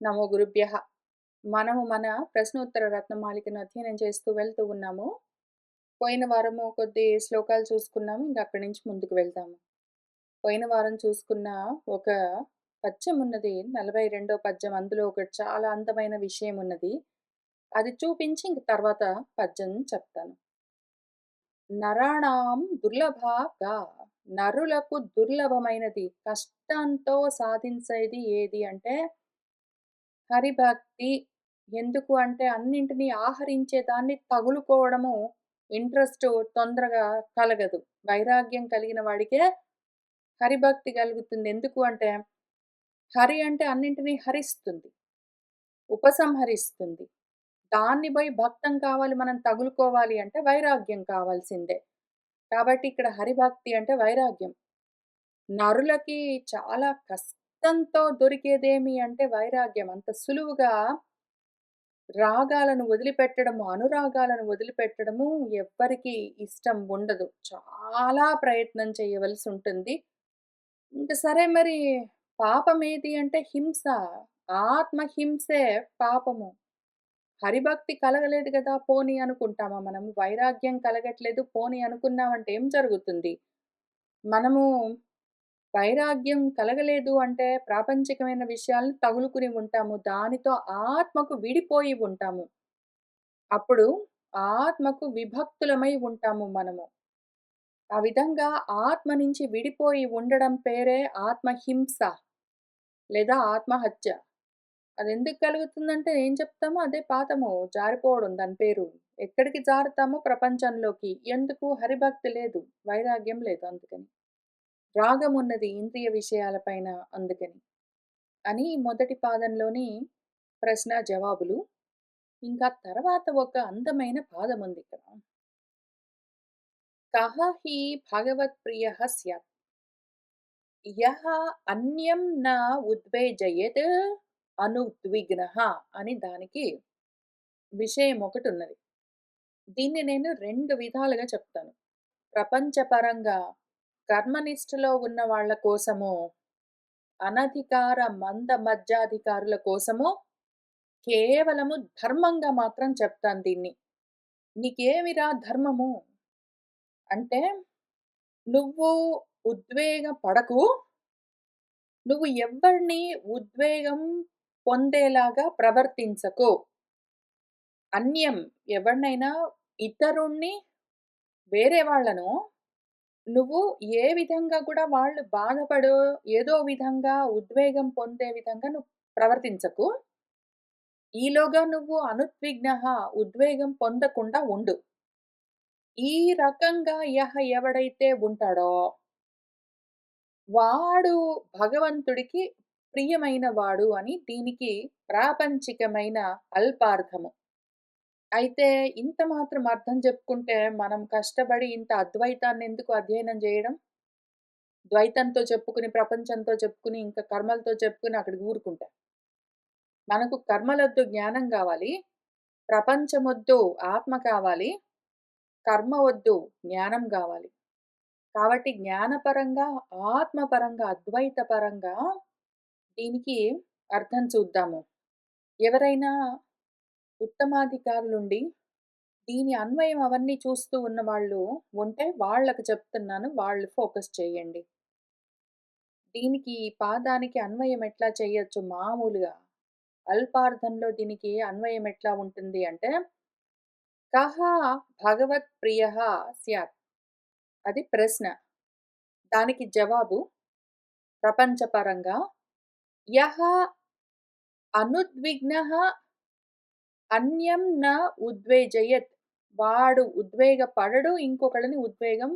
నమో గురుభ్యః. మనము మన ప్రశ్నోత్తర రత్నమాలికను అధ్యయనం చేస్తూ వెళ్తూ ఉన్నాము. పోయిన వారము కొద్ది శ్లోకాలు చూసుకున్నాము. ఇంక అక్కడి నుంచి ముందుకు వెళ్తాము. పోయిన వారం చూసుకున్న ఒక పద్యం ఉన్నది. 42వ పద్యం. అందులో ఒకటి చాలా అందమైన విషయం ఉన్నది. అది చూపించి ఇంక తర్వాత పద్యం చెప్తాను. నరాణాం దుర్లభాగా, నరులకు దుర్లభమైనది, కష్టంతో సాధించేది ఏది అంటే హరిభక్తి. ఎందుకు అంటే అన్నింటిని ఆహరించే దాన్ని తగులుకోవడము ఇంట్రెస్ట్ తొందరగా కలగదు. వైరాగ్యం కలిగిన వాడికే హరిభక్తి కలుగుతుంది. ఎందుకు అంటే హరి అంటే అన్నింటిని హరిస్తుంది, ఉపసంహరిస్తుంది. దాన్ని పోయి భక్తం కావాలి, మనం తగులుకోవాలి అంటే వైరాగ్యం కావాల్సిందే. కాబట్టి ఇక్కడ హరిభక్తి అంటే వైరాగ్యం. నరులకి చాలా కష్టంతో దొరికేదేమి అంటే వైరాగ్యం. అంత సులువుగా రాగాలను వదిలిపెట్టడము, అనురాగాలను వదిలిపెట్టడము ఎవ్వరికీ ఇష్టం ఉండదు. చాలా ప్రయత్నం చేయవలసుంటుంది. ఇంక సరే మరి పాపమేది అంటే హింస. ఆత్మహింసే పాపము. హరిభక్తి కలగలేదు గదా! పోనీ అనుకుంటామా మనము? వైరాగ్యం కలగట్లేదు పోనీ అనుకున్నామంటే ఏం జరుగుతుంది? మనము వైరాగ్యం కలగలేదు అంటే ప్రాపంచికమైన విషయాలను తగులుకుని ఉంటాము. దానితో ఆత్మకు విడిపోయి ఉంటాము. అప్పుడు ఆత్మకు విభక్తులమై ఉంటాము మనము. ఆ విధంగా ఆత్మ నుంచి విడిపోయి ఉండడం పేరే ఆత్మహింస లేదా ఆత్మహత్య. అదెందుకు కలుగుతుందంటే ఏం చెప్తామో అదే పాతము. జారిపోవడం దాని పేరు. ఎక్కడికి జారుతామో ప్రపంచంలోకి. ఎందుకు? హరిభక్తి లేదు, వైరాగ్యం లేదు అందుకని. రాగమున్నది ఇంద్రియ విషయాలపైన అందుకని. అని మొదటి పాదంలోని ప్రశ్న జవాబులు. ఇంకా తర్వాత ఒక అందమైన పాదముందిక్కడ. కహ హి భగవత్ప్రియః స్యాత్ యః అన్యం న ఉద్వేజయేత్ అనుద్విగ్నః అని దానికి విషయం ఒకటున్నది. దీన్ని నేను 2 విధాలుగా చెప్తాను. ప్రపంచపరంగా కర్మనిష్టలో ఉన్న వాళ్ళ కోసము, అనధికార మంద మధ్యాధికారుల కోసము కేవలము ధర్మంగా మాత్రం చెప్తాను దీన్ని. నీకేమిరా ధర్మము అంటే, నువ్వు ఉద్వేగపడకు. నువ్వు ఎవ్వరిని ఉద్వేగం పొందేలాగా ప్రవర్తించకు. అన్యం ఎవరినైనా ఇతరుణ్ణి, వేరే వాళ్ళను నువ్వు ఏ విధంగా కూడా వాళ్ళు బాధపడో, ఏదో విధంగా ఉద్వేగం పొందే విధంగా నువ్వు ప్రవర్తించకు. ఈలోగా నువ్వు అనుద్విగ్నః ఉద్వేగం పొందకుండా ఉండు. ఈ రకంగా ఎవడైతే ఉంటాడో వాడు భగవంతుడికి ప్రియమైన వాడు అని దీనికి ప్రాపంచికమైన అల్పార్థము. అయితే ఇంత మాత్రం అర్థం చెప్పుకుంటే మనం కష్టపడి ఇంత అద్వైతాన్ని ఎందుకు అధ్యయనం చేయడం? ద్వైతంతో చెప్పుకుని, ప్రపంచంతో చెప్పుకుని, ఇంకా కర్మలతో చెప్పుకుని అక్కడికి ఊరుకుంటా. మనకు కర్మలొద్దు, జ్ఞానం గావాలి. ప్రపంచమొద్దు, ఆత్మ కావాలి. కర్మ వద్దు, జ్ఞానం గావాలి. కాబట్టి జ్ఞానపరంగా, ఆత్మపరంగా, అద్వైత పరంగా దీనికి అర్థం చూద్దాము. ఎవరైనా ఉత్తమాధికారులుండి దీని అన్వయం అవన్నీ చూస్తూ ఉన్నవాళ్ళు ఉంటే వాళ్ళకి చెప్తున్నాను. వాళ్ళు ఫోకస్ చేయండి. దీనికి ఈ పాదానికి అన్వయం ఎట్లా చేయొచ్చు మామూలుగా? అల్పార్థంలో దీనికి అన్వయం ఎట్లా ఉంటుంది అంటే, కహ భగవత్ప్రియః స్యాత్ అది ప్రశ్న. దానికి జవాబు ప్రపంచపరంగా యః అనుద్విగ్నః అన్యం న ఉద్వేజయత్ వాడు ఉద్వేగపడడు, ఇంకొకళ్ళని ఉద్వేగం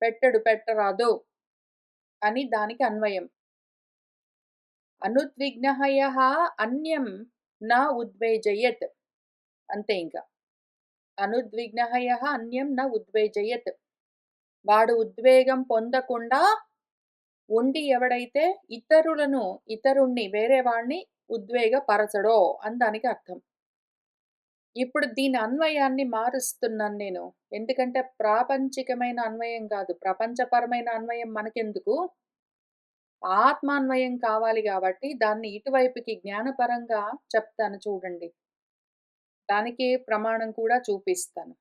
పెట్టరాదు అని దానికి అన్వయం. అనుద్విగ్నః యః అన్యం న ఉద్వేజయత్ అంతే ఇంకా. అనుద్విగ్నః యః అన్యం న ఉద్వేజయత్ వాడు ఉద్వేగం పొందకుండా ఉండి ఎవడైతే ఇతరుణ్ణి వేరే వాడిని ఉద్వేగపరచడో అని దానికి అర్థం. ఇప్పుడు దీని అన్వయాన్ని మారుస్తున్నాను నేను. ఎందుకంటే ప్రాపంచికమైన అన్వయం కాదు. ప్రపంచపరమైన అన్వయం మనకెందుకు? ఆత్మాన్వయం కావాలి గాబట్టి దాన్ని ఇటువైపుకి జ్ఞానపరంగా చెప్తాను చూడండి. దానికి ప్రమాణం కూడా చూపిస్తాను.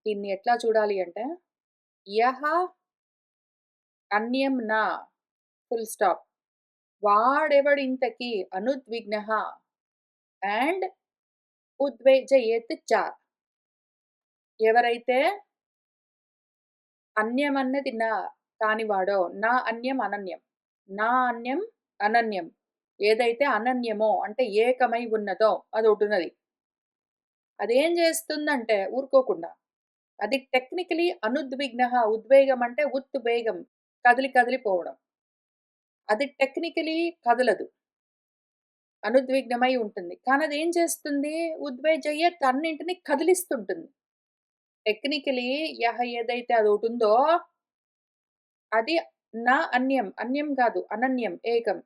దీన్ని ఎట్లా చూడాలి అంటే, యహ అన్యం నా ఫుల్ స్టాప్. వాడెవడింతకీ అనుద్విగ్నః అండ్ ఉద్వేజయేత్ చ. ఎవరైతే అన్యమన్నది నా కానివాడో, నా అన్యం అనన్యం. నా అన్యం అనన్యం. ఏదైతే అనన్యమో అంటే ఏకమై ఉన్నదో అదొకటున్నది. అదేం చేస్తుందంటే ఊరుకోకుండా, అది టెక్నికలీ అనుద్విగ్నః, ఉద్వేగం అంటే ఉత్వేగం, కదిలిపోవడం. అది టెక్నికలీ కదలదు. అనుద్విగ్నమై ఉంటుంది. కానీ అదేం చేస్తుంది? ఉద్వేజయత్ అన్నింటిని కదిలిస్తుంటుంది. టెక్నికలీ ఏదైతే అదోటుందో అది నా అన్యం. అన్యం కాదు అనన్యం, ఏకం.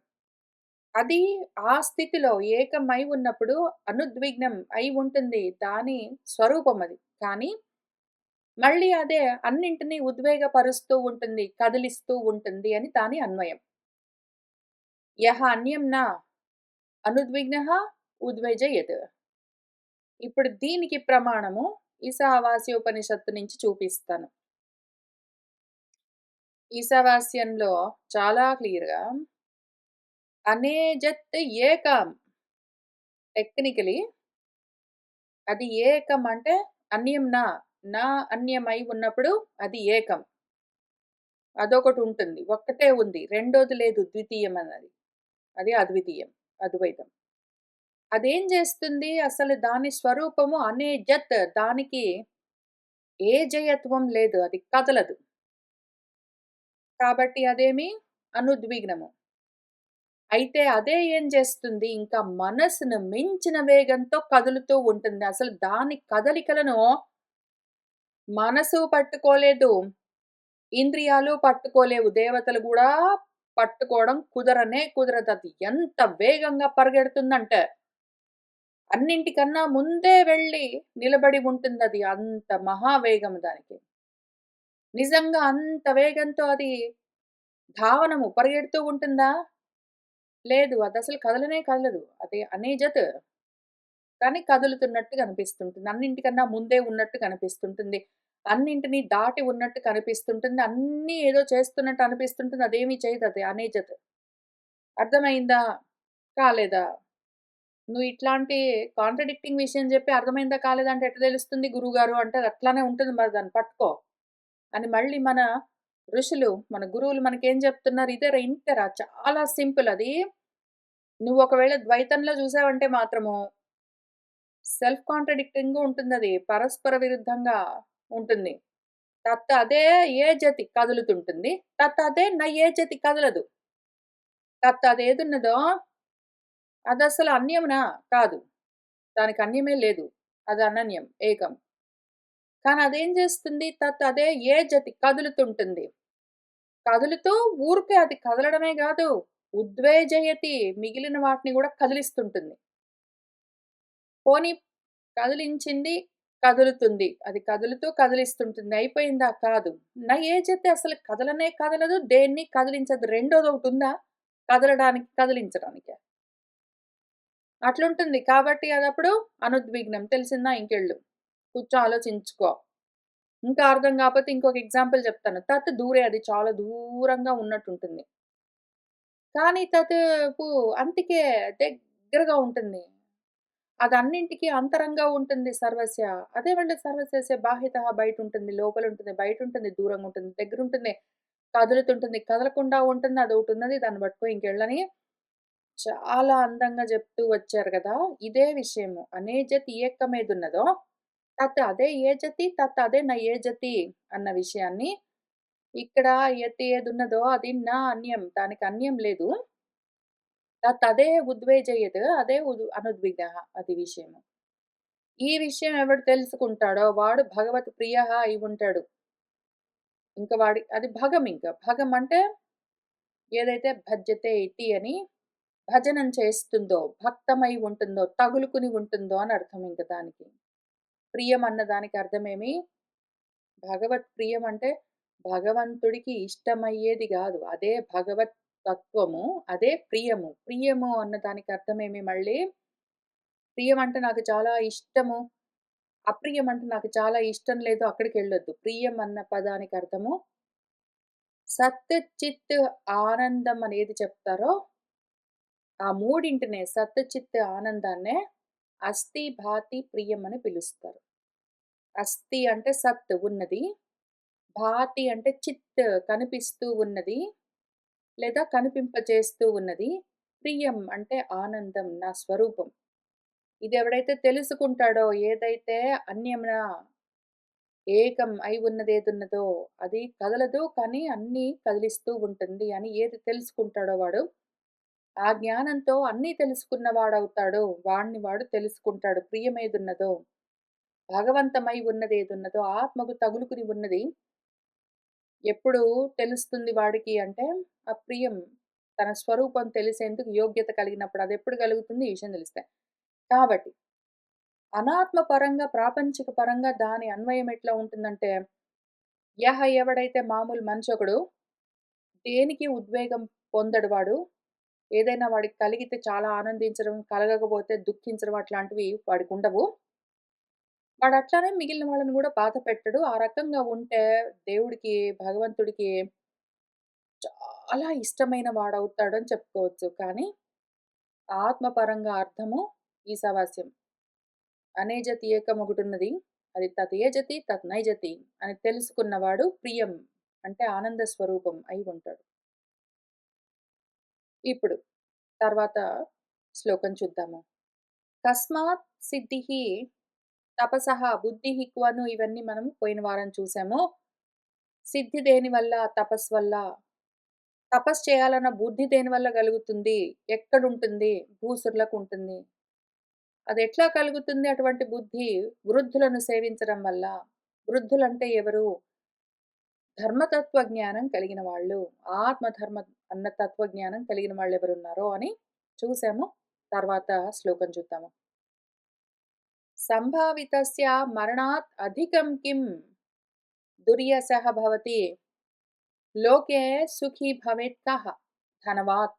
అది ఆ స్థితిలో ఏకమై ఉన్నప్పుడు అనుద్విగ్నం అయి ఉంటుంది. దాని స్వరూపం అది. కానీ మళ్ళీ అదే అన్నింటిని ఉద్వేగపరుస్తూ ఉంటుంది, కదిలిస్తూ ఉంటుంది అని దాని అన్వయం. అన్యం నా అనుద్విగ్నః ఉద్వేజయత్. ఇప్పుడు దీనికి ప్రమాణము ఈశావాస్యోపనిషత్తు నుంచి చూపిస్తాను. ఈశావాస్యంలో చాలా క్లియర్‌గా అనేజత్ ఏకం. టెక్నికలీ అది ఏకం అంటే అన్యం నా. నా అన్యమై ఉన్నప్పుడు అది ఏకం. అదొకటుంటుంది. ఒక్కటే ఉంది. రెండోది లేదు ద్వితీయం అన్నది. అది అద్వితీయం. అద్వైతం. అదేం చేస్తుంది? అసలు దాని స్వరూపము అనేజత్. దానికి ఏ జయత్వం లేదు. అది కదలదు. కాబట్టి అదేమి అనుద్విగ్నము. అయితే అదే ఏం చేస్తుంది? ఇంకా మనసును మించిన వేగంతో కదులుతూ ఉంటుంది. అసలు దాని కదలికలను మనసు పట్టుకోలేదు. ఇంద్రియాలు పట్టుకోలేవు. దేవతలు గూడా పట్టుకోవడం కుదరనే కుదరదది. ఎంత వేగంగా పరిగెడుతుందంటే, అన్నింటికన్నా ముందే వెళ్ళి నిలబడి ఉంటుందది. అంత మహావేగం దానికి. నిజంగా అంత వేగంతో అది పరిగెడుతూ ఉంటుందా? లేదు. అదసలు కదలనే కదలదు. అది అనేజత్. కానీ కదులుతున్నట్టు కనిపిస్తుంటుంది. అన్నింటికన్నా ముందే ఉన్నట్టు కనిపిస్తుంటుంది. అన్నింటిని దాటి ఉన్నట్టు కనిపిస్తుంటుంది. అన్నీ ఏదో చేస్తున్నట్టు అనిపిస్తుంటుంది. అదేమీ చేయదు అది అనేజత్. అర్థమైందా? కాలేదా? నువ్వు ఇట్లాంటి కాంట్రడిక్టింగ్ విషయం చెప్పి అర్థమైందా? కాలేదా? అంటే ఎట్ట తెలుస్తుంది గురువుగారు అంటే అది అట్లానే ఉంటుంది మరి దాన్ని పట్టుకో. అని మళ్ళీ మన ఋషులు, మన గురువులు మనకేం చెప్తున్నారు? ఇదేరా ఇంతేరా చాలా సింపుల్ అది. నువ్వు ఒకవేళ ద్వైతంలో చూసావంటే మాత్రము సెల్ఫ్ కాంట్రడిక్టింగ్‌గా ఉంటుందది. పరస్పర విరుద్ధంగా ఉంటుంది. అదే ఏ జతి కదులుతుంటుంది. అదే ఏ జతి కదలదు. అదేదున్నదో అదసలు అన్యమునా? కాదు. దానికి అన్యమే లేదు. అది అనన్యం, ఏకం. కానీ అదేం చేస్తుంది? అదే ఏ జతి కదులుతుంటుంది. కదులుతూ ఊరికే అది కదలడమే గాదు. ఉద్వేజయతి మిగిలిన వాటిని గూడా కదిలిస్తుంటుంది. పోనీ కదిలించింది, కదులుతుంది. అది కదులుతూ కదిలిస్తుంటుంది. అయిపోయిందా? కాదు. ఏజైతే అసలు కదలనే కదలదు, దేన్ని కదిలించదు. రెండోదొకటుందా? కదలడానికి, కదిలించడానికే. అట్లుంటుంది. కాబట్టి అదప్పుడు అనుద్విగ్నం. తెలిసిందా? ఇంకెళ్ళు. కూర్చో ఆలోచించుకో. ఇంకా అర్థం కాపోతే ఇంకొక ఎగ్జాంపుల్ చెప్తాను. దూరే అది చాలా దూరంగా ఉన్నట్టుంటుంది. కానీ పు అంతికే దగ్గరగా ఉంటుంది. అదన్నింటికి అంతరంగా ఉంటుంది సర్వస్య. అదే వాళ్ళు సర్వస్యస్య బాహ్యతః బయటుంటుంది, లోపలుంటుంది, బయటుంటుంది, దూరంగుంటుంది, దగ్గరుంటుంది, కదులుతుంటుంది, కదలకుండా ఉంటుంది. అదొకటున్నది దాన్ని పట్టుకో ఇంకెళ్ళని చాలా అందంగా చెప్తూ వచ్చారు గదా! ఇదే విషయము. అనేజతి ఏకమేదున్నదో అదే ఏ జతి అదే న ఏ జతి అన్న విషయాన్ని ఇక్కడ యత్ ఏదున్నదో అది నా అన్యం. దానికి అన్యం లేదు. అదే ఉద్వేజయత్ అదే అనుద్విగ్నః అది విషయము. ఈ విషయం ఎవడు తెలుసుకుంటాడో వాడు భగవత్ ప్రియః అయి ఉంటాడు. ఇంక అది భగం ఇంక. భగం అంటే ఏదైతే భజ్యతే ఇతి అని భజనం చేస్తుందో, భక్తమై ఉంటుందో, తగులుకుని ఉంటుందో అని అర్థం ఇంక దానికి. ప్రియం అన్న దానికి అర్థమేమి? భగవత్ ప్రియం అంటే భగవంతుడికి ఇష్టమయ్యేది గాదు. అదే భగవత్ తత్వము. అదే ప్రియము. ప్రియము అన్న దానికి అర్థమేమి మళ్ళీ? ప్రియం అంటే నాకు చాలా ఇష్టము. అప్రియం అంటే నాకు చాలా ఇష్టం లేదు అక్కడికెళ్ళొద్దు. ప్రియం అన్న పదానికి అర్థము సత్, చిత్, ఆనందం అనేది చెప్తారో ఆ మూడింటినే సత్, చిత్, ఆనందాన్నే అస్థి, భాతి, ప్రియం అని పిలుస్తారు. అస్థి అంటే సత్ ఉన్నది. భాతి అంటే చిత్ కనిపిస్తూ ఉన్నది. లేదా కనిపింపచేస్తూ ఉన్నది. ప్రియం అంటే ఆనందం నా స్వరూపం. ఇది ఎవడైతే తెలుసుకుంటాడో ఏదైతే అన్యమున ఏకం అయి ఉన్నదేదున్నదో అది కదలదు కానీ అన్నీ కదిలిస్తూ ఉంటుంది అని ఏది తెలుసుకుంటాడో వాడు, ఆ జ్ఞానంతో అన్నీ తెలుసుకున్నవాడవుతాడు. వాడిని వాడు తెలుసుకుంటాడు. ప్రియమేదున్నదో, భగవంతమై ఉన్నదేదున్నదో, ఆత్మకు తగులుకుని ఉన్నది ఎప్పుడు తెలుస్తుంది వాడికి అంటే, ఆ ప్రియం తన స్వరూపం తెలిసేందుకు యోగ్యత కలిగినప్పుడు. అదెప్పుడు కలుగుతుంది? ఈ విషయం తెలిస్తే. కాబట్టి అనాత్మ పరంగా, ప్రాపంచిక పరంగా దాని అన్వయం ఎట్లా ఉంటుందంటే, ఎవడైతే మామూలు మనిషొకడు దేనికి ఉద్వేగం పొందడు వాడు. ఏదైనా వాడికి కలిగితే చాలా ఆనందించడం, కలగకపోతే దుఃఖించడం అట్లాంటివి వాడికుండవు. వాడట్లనే మిగిలిన వాళ్ళని గూడా బాధ పెట్టడు. ఆ రకంగా ఉంటే దేవుడికి, భగవంతుడికి చాలా ఇష్టమైన వాడవుతాడని చెప్పుకోవచ్చు. కానీ ఆత్మపరంగా అర్థము ఈశావాస్యం. అనేజతి ఏకమొకటున్నది. అది తత్ ఏజతి తత్ నైజతి అని తెలుసుకున్నవాడు ప్రియం అంటే ఆనంద స్వరూపం అయి ఉంటాడు. ఇప్పుడు తర్వాత శ్లోకం చూద్దాము. తస్మాత్ సిద్ధిః తపసః బుద్ధిః క్వను ఇవన్నీ మనం పోయిన వారం చూసాము. సిద్ధి దేనివల్ల? తపస్సు వల్ల. తపస్సు చేయాలన్న బుద్ధి దేనివల్ల కలుగుతుంది? ఎక్కడుంటుంది? భూసురులకుంటుంది. అదెట్లా కలుగుతుంది అటువంటి బుద్ధి? వృద్ధులను సేవించడం వల్ల. వృద్ధులంటే ఎవరు? ధర్మతత్వ జ్ఞానం కలిగిన వాళ్ళు. ఆత్మధర్మ అన్న తత్వజ్ఞానం కలిగిన వాళ్ళెవరున్నారో అని చూసాము. తర్వాత శ్లోకం చూద్దాము. సంభావితస్య మరణాత్ అధికం కిం దుర్యసః భవతి లోకే సుఖీ భవేత్ కః ధనవాత్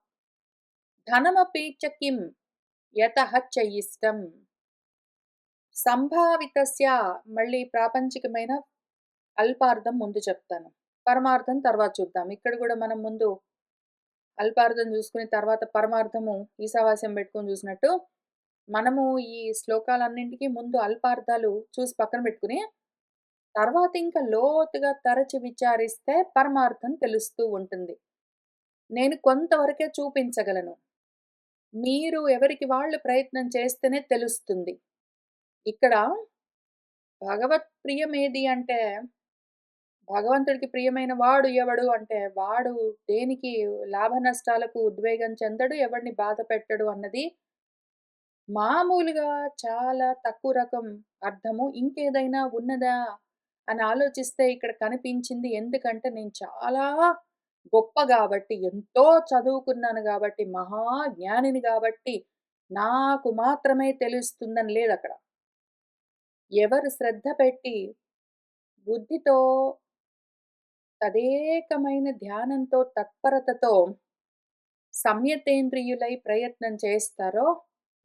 ధనమపి చ కిం యతః చ ఇష్టం. సంభావితస్య మళ్ళీ ప్రాపంచికమైన అల్పార్థం ముందు చెప్తాను. పరమార్థం తర్వాత చూద్దాం. ఇక్కడ గూడా మనం ముందు అల్పార్థం చూసుకుని తర్వాత పరమార్థము ఈశావాస్యం పెట్టుకొని చూసినట్టు, మనము ఈ శ్లోకాలన్నింటికి ముందు అల్పార్థాలు చూసి పక్కన పెట్టుకుని, తర్వాత ఇంకా లోతుగా తరచి విచారిస్తే పరమార్థం తెలుస్తూ ఉంటుంది. నేను కొంతవరకే చూపించగలను. మీరు ఎవరికి వాళ్ళు ప్రయత్నం చేస్తేనే తెలుస్తుంది. ఇక్కడ భగవత్ ప్రియమేది అంటే భగవంతుడికి ప్రియమైన వాడు ఎవడు అంటే, వాడు దేనికి లాభ నష్టాలకు ఉద్వేగం చెందడు, ఎవడిని బాధ పెట్టడు అన్నది మామూలుగా చాలా తక్కువ రకం అర్థము. ఇంకేదైనా ఉన్నదా అని ఆలోచిస్తే ఇక్కడ కనిపించింది. ఎందుకంటే నేను చాలా గొప్ప గాబట్టి, ఎంతో చదువుకున్నాను గాబట్టి, మహా జ్ఞానిని గాబట్టి, నాకు మాత్రమే తెలుస్తుందని లేదక్కడ. ఎవరు శ్రద్ధ పెట్టి, బుద్ధితో తదేకమైన ధ్యానంతో, తత్పరతతో సంయతేంద్రియులై ప్రయత్నం చేస్తారో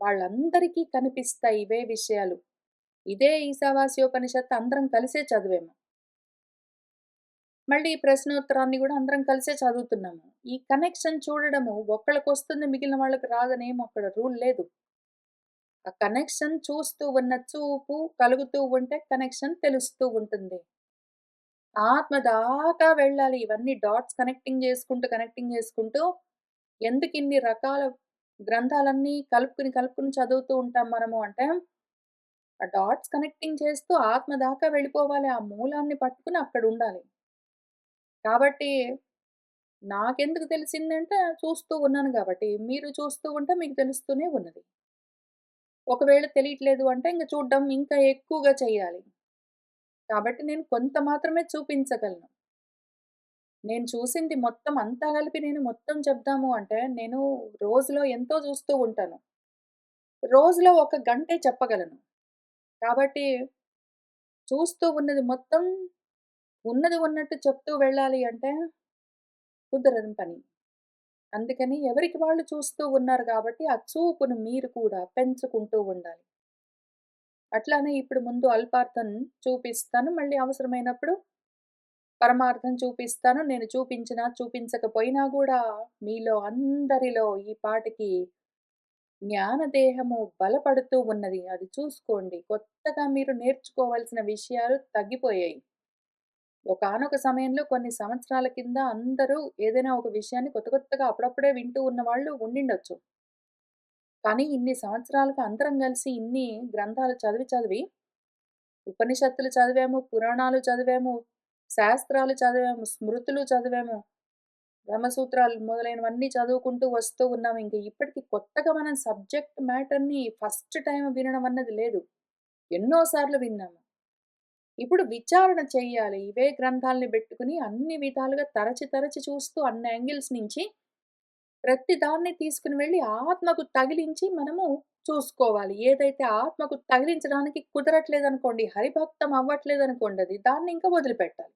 వాళ్ళందరికీ కనిపిస్తాయి ఇవే విషయాలు. ఇదే ఈశావాస్యోపనిషత్తు అందరం కలిసే చదివాము. మళ్ళీ ఈ ప్రశ్నోత్తరాన్ని గూడా అందరం కలిసే చదువుతున్నాము. ఈ కనెక్షన్ చూడడము ఒక్కళ్ళకొస్తుంది మిగిలిన వాళ్ళకి రాదనేమో అక్కడ రూల్ లేదు. ఆ కనెక్షన్ చూస్తూ ఉన్న చూపు కలుగుతూ ఉంటే కనెక్షన్ తెలుస్తూ ఉంటుంది. ఆత్మ దాకా వెళ్ళాలి. ఇవన్నీ డాట్స్ కనెక్టింగ్ చేసుకుంటూ ఎందుకిన్ని రకాల గ్రంథాలన్నీ కలుపుకొని చదువుతూ ఉంటాం మనము అంటే, ఆ డాట్స్ కనెక్టింగ్ చేస్తూ ఆత్మ దాకా వెళ్ళిపోవాలి. ఆ మూలాన్ని పట్టుకొని అక్కడుండాలి. కాబట్టి నాకెందుకు తెలిసిందంటే చూస్తూ ఉన్నాను గాబట్టి. మీరు చూస్తూ ఉంటే మీకు తెలుస్తూనే ఉన్నది. ఒకవేళ తెలియట్లేదు అంటే ఇంక చూడ్డం ఇంకా ఎక్కువగా చెయ్యాలి. కాబట్టి నేను కొంత మాత్రమే చూపించగలను. నేను చూసింది మొత్తం అంతా కలిపి నేను మొత్తం చెప్దాము అంటే, నేను రోజులో ఎంతో చూస్తూ ఉంటాను. రోజులో ఒక గంటే చెప్పగలను. కాబట్టి చూస్తూ ఉన్నది మొత్తం ఉన్నది ఉన్నట్టు చెప్తూ వెళ్ళాలి అంటే కుదరని పని. అందుకని ఎవరికి వాళ్ళు చూస్తూ ఉన్నారు గాబట్టి, ఆ చూపును మీరు కూడా పెంచుకుంటూ ఉండాలి. అట్లానే ఇప్పుడు ముందు అల్పార్థం చూపిస్తాను. మళ్ళీ అవసరమైనప్పుడు పరమార్థం చూపిస్తాను. నేను చూపించినా, చూపించకపోయినా గూడా మీలో అందరిలో ఈ పాటికి జ్ఞానదేహము బలపడుతూ ఉన్నది. అది చూసుకోండి. కొత్తగా మీరు నేర్చుకోవాల్సిన విషయాలు తగ్గిపోయాయి. ఒకానొక సమయంలో కొన్ని సంవత్సరాల కింద అందరూ ఏదైనా ఒక విషయాన్ని కొత్త కొత్తగా అప్పుడప్పుడే వింటూ ఉన్నవాళ్ళు ఉండిండొచ్చు. కానీ ఇన్ని సంవత్సరాలుగా అందరం కలిసి ఇన్ని గ్రంథాలు చదివి చదివి ఉపనిషత్తులు చదివాము, పురాణాలు చదివాము, శాస్త్రాలు చదివాము, స్మృతులు చదివాము, బ్రహ్మసూత్రాలు మొదలైనవన్నీ చదువుకుంటూ వస్తూ ఉన్నాం. ఇంక ఇప్పటికి కొత్తగా మనం సబ్జెక్ట్ మ్యాటర్‌ని ఫస్ట్ టైమ్ వినడం అన్నది లేదు. ఎన్నో సార్లు విన్నాము. ఇప్పుడు విచారణ చెయ్యాలి. ఇవే గ్రంథాల్ని బెట్టుకొని అన్ని విధాలుగా తరచి తరచి చూస్తూ అన్ని యాంగిల్స్ నుంచి ప్రతి దాన్ని తీసుకొని వెళ్లి ఆత్మకు తగిలించి మనము చూసుకోవాలి. ఏదైతే ఆత్మకు తగిలించడానికి కుదరట్లేదనుకోండి, హరిభక్తం అవ్వట్లేదనుకోండి అది, దాన్ని ఇంకా వదిలిపెట్టాలి.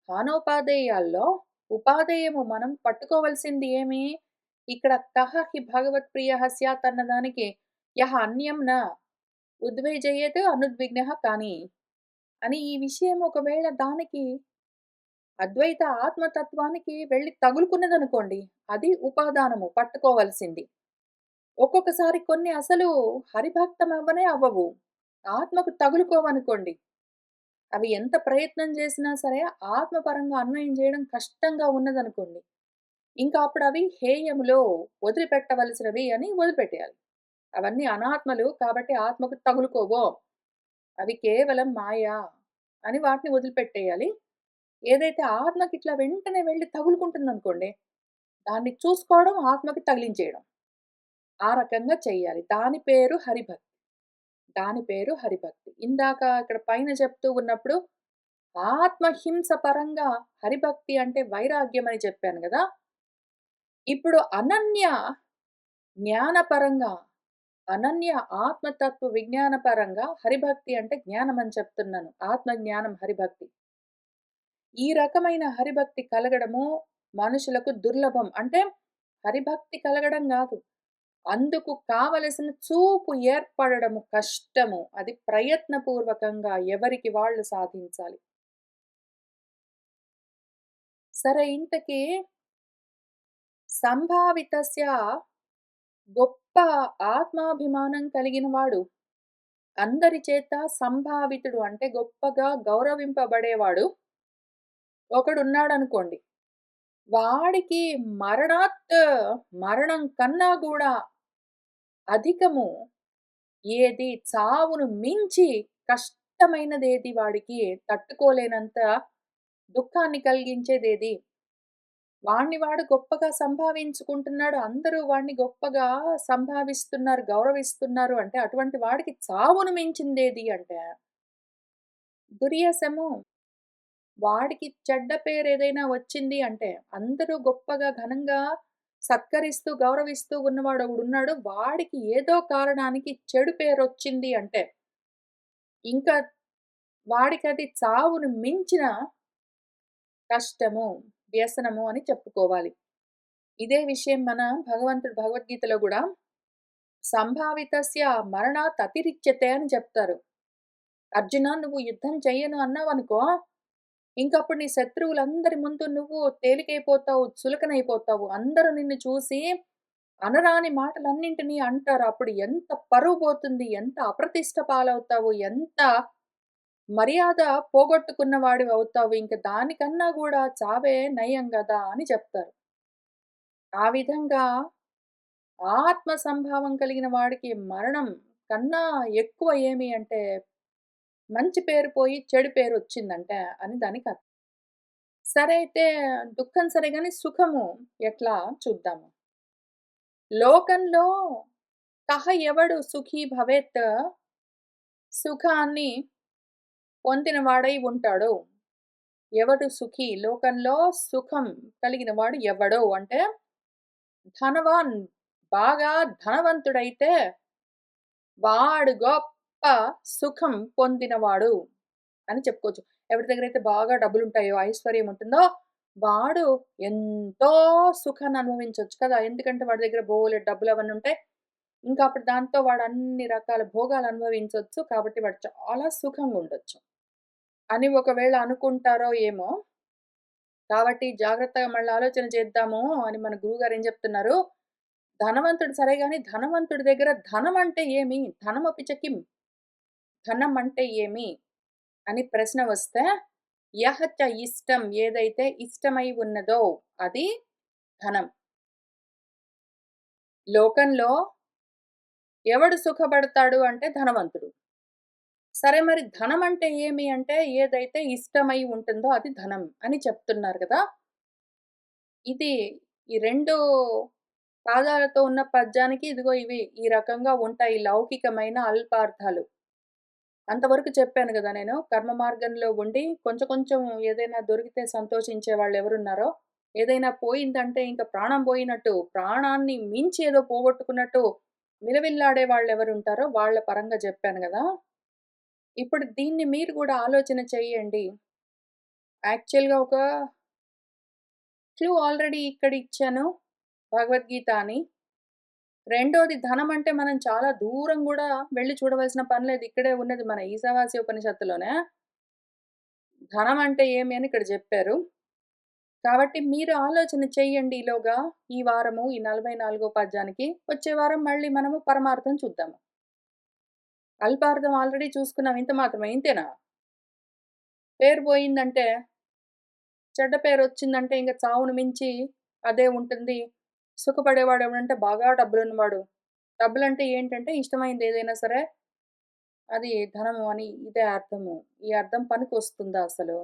ఖానోపాదేయాల్లో ఉపాదేయము మనం పట్టుకోవాల్సింది ఏమి? ఇక్కడ కహ హి భగవత్ప్రియః స్యాత్ అన్నదానికి యః అన్యం న ఉద్వేజయేత్ అనుద్విగ్నః కాని అని ఈ విషయం ఒకవేళ దానికి అద్వైత ఆత్మతత్వానికి వెళ్లి తగులుకున్నదనుకోండి, అది ఉపాదానము పట్టుకోవాల్సింది. ఒక్కొక్కసారి కొన్ని అసలు హరిభక్తం అవ్వనే అవ్వవు. ఆత్మకు తగులుకోవనుకోండి, అవి ఎంత ప్రయత్నం చేసినా సరే ఆత్మపరంగా అన్వయం చేయడం కష్టంగా ఉన్నదనుకోండి, ఇంకా అప్పుడవి హేయములో వదిలిపెట్టవలసినవి అని వదిలిపెట్టేయాలి. అవన్నీ అనాత్మలు కాబట్టి ఆత్మకు తగులుకోవో, అవి కేవలం మాయ అని వాటిని వదిలిపెట్టేయాలి. ఏదైతే ఆత్మకిట్లా వెంటనే వెళ్లి తగులుకుంటుందనుకోండి, దాన్ని చూసుకోవడం, ఆత్మకి తగిలించేయడం. ఆ రకంగా చెయ్యాలి. దాని పేరు హరిభక్తి. దాని పేరు హరిభక్తి. ఇందాక ఇక్కడ పైన చెప్తూ ఉన్నప్పుడు ఆత్మహింస పరంగా హరిభక్తి అంటే వైరాగ్యం అని చెప్పాను గదా! ఇప్పుడు అనన్య జ్ఞానపరంగా, అనన్య ఆత్మతత్వ విజ్ఞాన పరంగా హరిభక్తి అంటే జ్ఞానం అని చెప్తున్నాను. ఆత్మ జ్ఞానం హరిభక్తి. ఈ రకమైన హరిభక్తి కలగడము మనుషులకు దుర్లభం. అంటే హరిభక్తి కలగడం గాదు. అందుకు కావలసిన చూపు ఏర్పడడము కష్టము. అది ప్రయత్నపూర్వకంగా ఎవరికి వాళ్ళు సాధించాలి. సరే ఇంతకీ సంభావితస్య గొప్ప ఆత్మాభిమానం కలిగిన వాడు, అందరి చేత సంభావితుడు అంటే గొప్పగా గౌరవింపబడేవాడు ఒకడున్నాడనుకోండి. వాడికి మరణాత్ మరణం కన్నా గూడా అధికము ఏది చావును మించి కష్టమైనదేది వాడికి తట్టుకోలేనంత దుఃఖాన్ని కలిగించేదేది? వాడిని వాడు గొప్పగా సంభావించుకుంటున్నాడు. అందరూ వాడిని గొప్పగా సంభావిస్తున్నారు, గౌరవిస్తున్నారు అంటే అటువంటి వాడికి చావును మించిందేది అంటే దుర్యసము. వాడికి చెడ్డ పేరేదైనా వచ్చింది అంటే, అందరూ గొప్పగా ఘనంగా సత్కరిస్తూ, గౌరవిస్తూ ఉన్నవాడొకడున్నాడు. వాడికి ఏదో కారణానికి చెడు పేరొచ్చింది అంటే, ఇంకా వాడికది చావును మించిన కష్టము, వ్యసనము అని చెప్పుకోవాలి. ఇదే విషయం మన భగవంతుడు భగవద్గీతలో గూడా సంభావితస్య మరణాత్ అతిరిచ్యతే అని చెప్తారు. అర్జున నువ్వు యుద్ధం చెయ్యను అన్నావనుకో ఇంకప్పుడు నీ శత్రువులందరి ముందు నువ్వు తేలికైపోతావు, చులకనైపోతావు. అందరూ నిన్ను చూసి అనరాని మాటలన్నింటినీ అంటారు. అప్పుడు ఎంత పరువు పోతుంది, ఎంత అప్రతిష్ట పాలవుతావు, ఎంత మర్యాద పోగొట్టుకున్న వాడివవుతావు. ఇంక దానికన్నా గూడా చావే నయం గదా అని చెప్తారు. ఆ విధంగా ఆత్మ సంభావం కలిగిన వాడికి మరణం కన్నా ఎక్కువ ఏమి అంటే, మంచి పేరు పోయి చెడు పేరొచ్చిందంట అని దానికర్థం. సరే అయితే దుఃఖం సరే గాని సుఖము ఎట్లా చూద్దాము. లోకంలో కహ ఎవడు సుఖీ భవేత్ సుఖాన్ని పొందిన వాడై ఉంటాడో. ఎవడు సుఖీ లోకంలో సుఖం కలిగిన వాడు ఎవడో అంటే ధనవాన్ బాగా ధనవంతుడైతే వాడు గొప్ప సుఖం పొందినవాడు అని చెప్పుకోవచ్చు. ఎవరి దగ్గరైతే బాగా డబ్బులుంటాయో, ఐశ్వర్యం ఉంటుందో వాడు ఎంతో సుఖాన్ని అనుభవించొచ్చు కదా! ఎందుకంటే వాడి దగ్గర బోలెడు డబ్బులవన్నీ ఉంటాయి. ఇంకా అప్పుడు దాంతో వాడు అన్ని రకాల భోగాలు అనుభవించొచ్చు. కాబట్టి వాడు చాలా సుఖంగుండొచ్చు అని ఒకవేళ అనుకుంటారో ఏమో! కాబట్టి జాగ్రత్తగా మళ్ళీ ఆలోచన చేద్దాము అని మన గురువుగారు ఏం చెప్తున్నారు? ధనవంతుడు సరే గాని, ధనవంతుడి దగ్గర ధనం అంటే ఏమి? ధనమపి చ కిం? ధనం అంటే ఏమి? అని ప్రశ్న వస్తే, యహ చ ఇష్టం ఏదైతే ఇష్టమై ఉన్నదో అది ధనం. లోకంలో ఎవడు సుఖపడతాడు అంటే ధనవంతుడు. సరే మరి ధనం అంటే ఏమి అంటే ఏదైతే ఇష్టమై ఉంటుందో అది ధనం అని చెప్తున్నారు కదా! ఇది ఈ 2 పాదాలతో ఉన్న పద్యానికి ఇదిగో ఇవి ఈ రకంగా ఉంటాయి లౌకికమైన అల్పార్థాలు. అంతవరకు చెప్పాను గదా నేను. కర్మ మార్గంలో ఉండి కొంచెం కొంచెం ఏదైనా దొరికితే సంతోషించే వాళ్ళెవరున్నారో, ఏదైనా పోయిందంటే ఇంక ప్రాణం పోయినట్టు, ప్రాణాన్ని మించి ఏదో పోగొట్టుకున్నట్టు విలవిల్లాడే వాళ్ళెవరుంటారో వాళ్ళ పరంగా జెప్పాను గదా! ఇప్పుడు దీన్ని మీరు గూడా ఆలోచన చేయండి. యాక్చువల్‌గా ఒక క్లూ ఆల్రెడీ ఇక్కడ ఇచ్చాను. భగవద్గీత అని. రెండోది ధనం అంటే మనం చాలా దూరం గూడా వెళ్లి చూడవలసిన పని లేదు. ఇక్కడే ఉన్నది మన ఈశావాస్య ఉపనిషత్తులోనే. ధనం అంటే ఏమి అని ఇక్కడ జెప్పారు. కాబట్టి మీరు ఆలోచన చేయండి ఈలోగా ఈ వారము ఈ 44 పద్యానికి. వచ్చే వారం మళ్ళీ మనము పరమార్థం చూద్దాము. అల్పార్థం ఆల్రెడీ చూసుకున్నాం. ఇంత మాత్రమే ఇంతేనా? పేరు పోయిందంటే, చెడ్డ పేరొచ్చిందంటే ఇంక చావును మించి అదే ఉంటుంది. సుఖపడేవాడు ఎవడంటే బాగా డబ్బులున్నవాడు. డబ్బులంటే ఏంటంటే ఇష్టమైంది ఏదైనా సరే అది ధనము అని ఇదే అర్థము. ఈ అర్థం పనికొస్తుందా అసలు?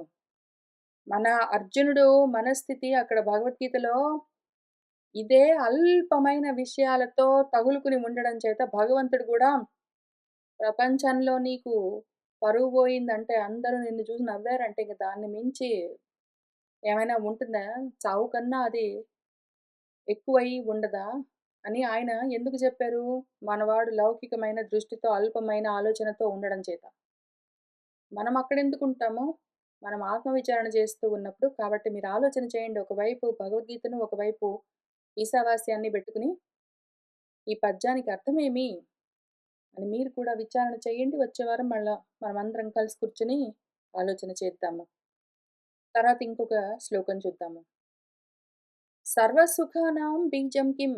మన అర్జునుడు మనస్థితి అక్కడ భగవద్గీతలో ఇదే అల్పమైన విషయాలతో తగులుకుని ఉండడం చేత భగవంతుడు గూడా ప్రపంచంలో నీకు పరువు పోయిందంటే అందరూ నిన్ను చూసి నవ్వారంటే ఇంక దాన్ని మించి ఏమైనా ఉంటుందా? చావు కన్నా అది ఎక్కువై ఉండదా? అని ఆయన ఎందుకు చెప్పారు? మనవాడు లౌకికమైన దృష్టితో, అల్పమైన ఆలోచనతో ఉండడం చేత. మనం అక్కడెందుకుంటాము? మనం ఆత్మవిచారణ చేస్తూ ఉన్నప్పుడు. కాబట్టి మీరు ఆలోచన చేయండి. ఒకవైపు భగవద్గీతను, ఒకవైపు ఈశావాస్యాన్ని పెట్టుకుని, ఈ పద్యానికి అర్థమేమి? అని మీరు కూడా విచారణ చేయండి. వచ్చే వారం మళ్ళా మనమందరం కలిసి కూర్చొని ఆలోచన చేద్దాము. తర్వాత ఇంకొక శ్లోకం చూద్దాము. సర్వసుఖానాం బీజం కిం